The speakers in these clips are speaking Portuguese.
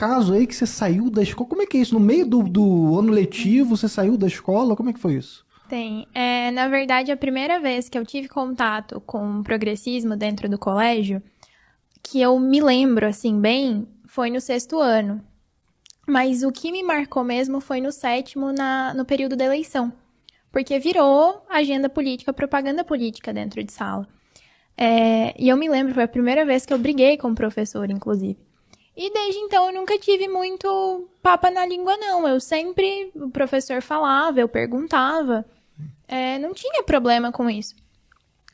caso aí que você saiu da escola. Como é que é isso? No meio do ano letivo, você saiu da escola? Como é que foi isso? Tem. Na verdade, a primeira vez que eu tive contato com o progressismo dentro do colégio, que eu me lembro, assim, bem, foi no 6º ano. Mas o que me marcou mesmo foi no 7º, no período da eleição. Porque virou agenda política, propaganda política dentro de sala. E eu me lembro, foi a primeira vez que eu briguei com o professor, inclusive. E desde então eu nunca tive muito papa na língua, não. O professor falava, eu perguntava. Não tinha problema com isso.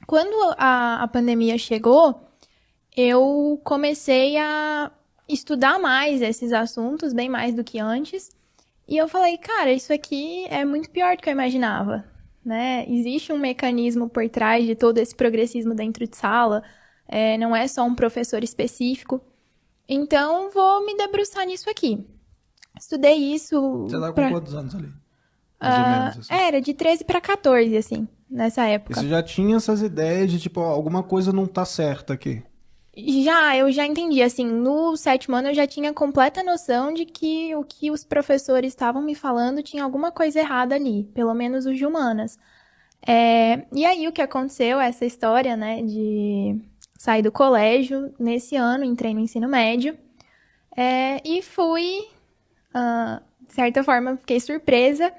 Quando a pandemia chegou, eu comecei a estudar mais esses assuntos, bem mais do que antes. E eu falei, cara, isso aqui é muito pior do que eu imaginava, né? Existe um mecanismo por trás de todo esse progressismo dentro de sala. Não é só um professor específico. Então, vou me debruçar nisso aqui. Estudei isso... Você tava com quantos anos ali? Mais ou menos, assim. Era de 13 para 14, assim, nessa E época. você já tinha essas ideias de, tipo, ó, alguma coisa não tá certa aqui. Eu já entendi, assim, no 7º ano eu já tinha completa noção de que o que os professores estavam me falando tinha alguma coisa errada ali, pelo menos os de humanas. E aí o que aconteceu, essa história, né, de sair do colégio, nesse ano entrei no ensino médio, e fui, de certa forma, fiquei surpresa,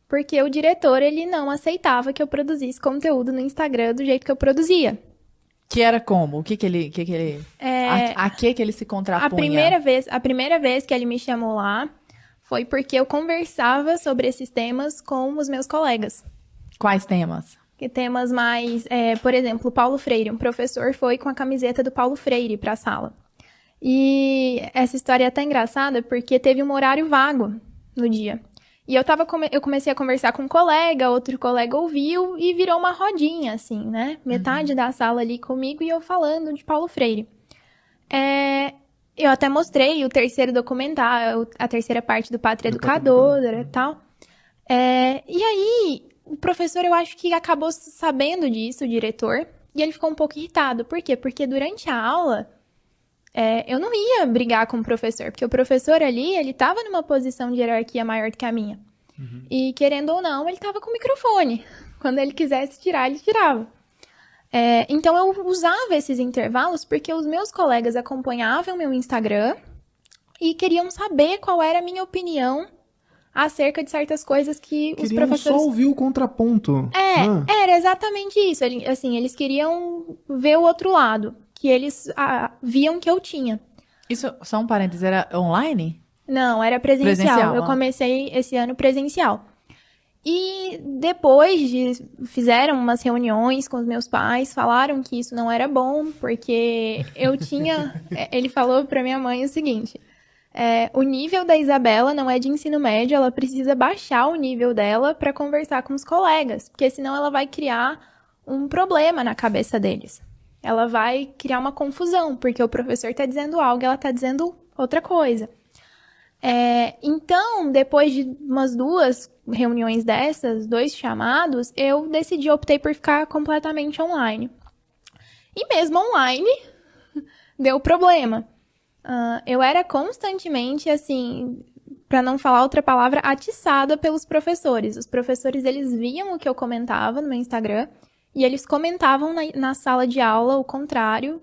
porque o diretor, ele não aceitava que eu produzisse conteúdo no Instagram do jeito que eu produzia. Que era como? O que ele... A que ele se contrapunha? A primeira vez que ele me chamou lá foi porque eu conversava sobre esses temas com os meus colegas. Quais temas? Que temas mais... por exemplo, Paulo Freire. Um professor foi com a camiseta do Paulo Freire para a sala. E essa história é até engraçada porque teve um horário vago no dia. E eu comecei a conversar com um colega, outro colega ouviu e virou uma rodinha, assim, né? Metade da sala ali comigo e eu falando de Paulo Freire. Eu até mostrei o terceiro documentário, a terceira parte do Pátria Educadora e tal. E aí, o professor, eu acho que acabou sabendo disso, o diretor, e ele ficou um pouco irritado. Por quê? Porque durante a aula, eu não ia brigar com o professor, porque o professor ali, ele estava numa posição de hierarquia maior do que a minha. Uhum. E, querendo ou não, ele estava com o microfone. Quando ele quisesse tirar, ele tirava. Então, eu usava esses intervalos porque os meus colegas acompanhavam meu Instagram e queriam saber qual era a minha opinião acerca de certas coisas que os professores... Queriam só ouvir o contraponto. Era exatamente isso. Assim, eles queriam ver o outro lado, que eles viam que eu tinha. Isso, só um parênteses, era online? Não, era presencial. Eu comecei esse ano presencial. E depois fizeram umas reuniões com os meus pais, falaram que isso não era bom, porque eu tinha... Ele falou pra minha mãe o seguinte... o nível da Isabela não é de ensino médio, ela precisa baixar o nível dela para conversar com os colegas, porque senão ela vai criar um problema na cabeça deles. Ela vai criar uma confusão, porque o professor está dizendo algo e ela está dizendo outra coisa. Então, depois de umas 2 reuniões dessas, 2 chamados, eu optei por ficar completamente online. E mesmo online, deu problema. Eu era constantemente, assim, para não falar outra palavra, atiçada pelos professores. Os professores, eles viam o que eu comentava no meu Instagram e eles comentavam na sala de aula o contrário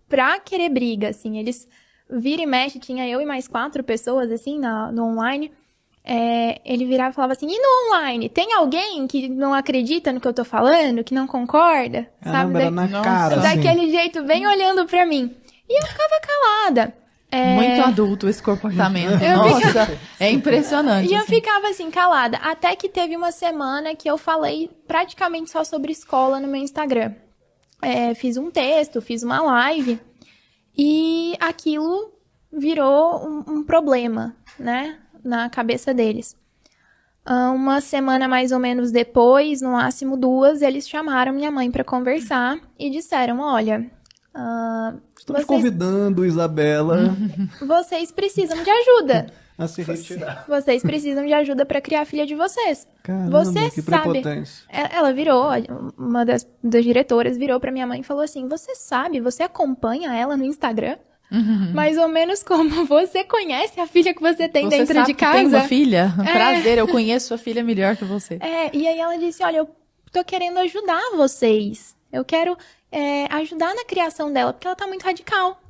pra querer briga, assim. Eles vira e mexe, tinha eu e mais 4 pessoas, assim, no online. Ele virava e falava assim, e no online, tem alguém que não acredita no que eu tô falando, que não concorda? Caramba, sabe? Era na cara, Daquele assim. jeito, bem olhando pra mim. E eu ficava calada. Muito adulto esse comportamento. Nossa, é impressionante. E eu assim. ficava assim, calada. Até que teve uma semana que eu falei praticamente só sobre escola no meu Instagram. Fiz um texto, fiz uma live. E aquilo virou um problema, né? Na cabeça deles. Uma semana mais ou menos depois, no máximo 2, eles chamaram minha mãe pra conversar e disseram, olha... Estamos convidando, Isabela. Vocês precisam de ajuda. A se retirar. Vocês precisam de ajuda pra criar a filha de vocês. Caramba, Você que sabe. prepotência. Ela virou, uma das diretoras virou pra minha mãe e falou assim, você sabe, você acompanha ela no Instagram? Mais ou menos como você conhece a filha que você tem Você dentro sabe de que casa. tem uma filha? Prazer, eu conheço sua filha melhor que você. E aí ela disse, olha, eu tô querendo ajudar vocês. Eu quero ajudar na criação dela, porque ela tá muito radical.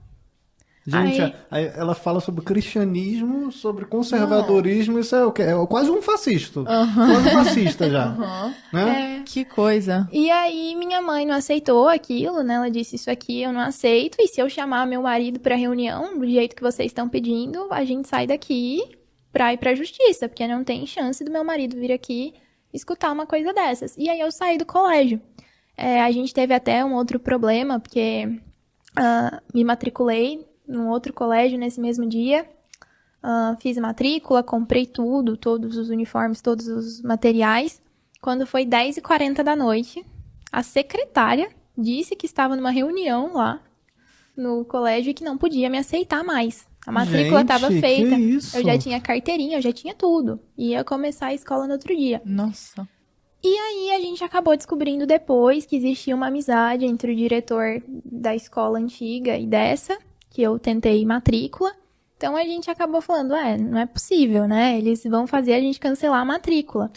Gente, aí ela fala sobre cristianismo, sobre conservadorismo, isso é o quê? É quase um fascista. Quase um fascista já. Né? Que coisa. E aí minha mãe não aceitou aquilo, né? Ela disse, isso aqui eu não aceito, e se eu chamar meu marido pra reunião, do jeito que vocês estão pedindo, a gente sai daqui pra ir pra justiça, porque não tem chance do meu marido vir aqui escutar uma coisa dessas. E aí eu saí do colégio. A gente teve até um outro problema, porque me matriculei num outro colégio nesse mesmo dia, fiz matrícula, comprei tudo, todos os uniformes, todos os materiais. Quando foi 10h40 da noite, a secretária disse que estava numa reunião lá no colégio e que não podia me aceitar mais. A matrícula estava feita, que isso? eu já tinha carteirinha, eu já tinha tudo. Ia começar a escola no outro dia. Nossa. E aí a gente acabou descobrindo depois que existia uma amizade entre o diretor da escola antiga e dessa, que eu tentei matrícula. Então a gente acabou falando, não é possível, né? Eles vão fazer a gente cancelar a matrícula.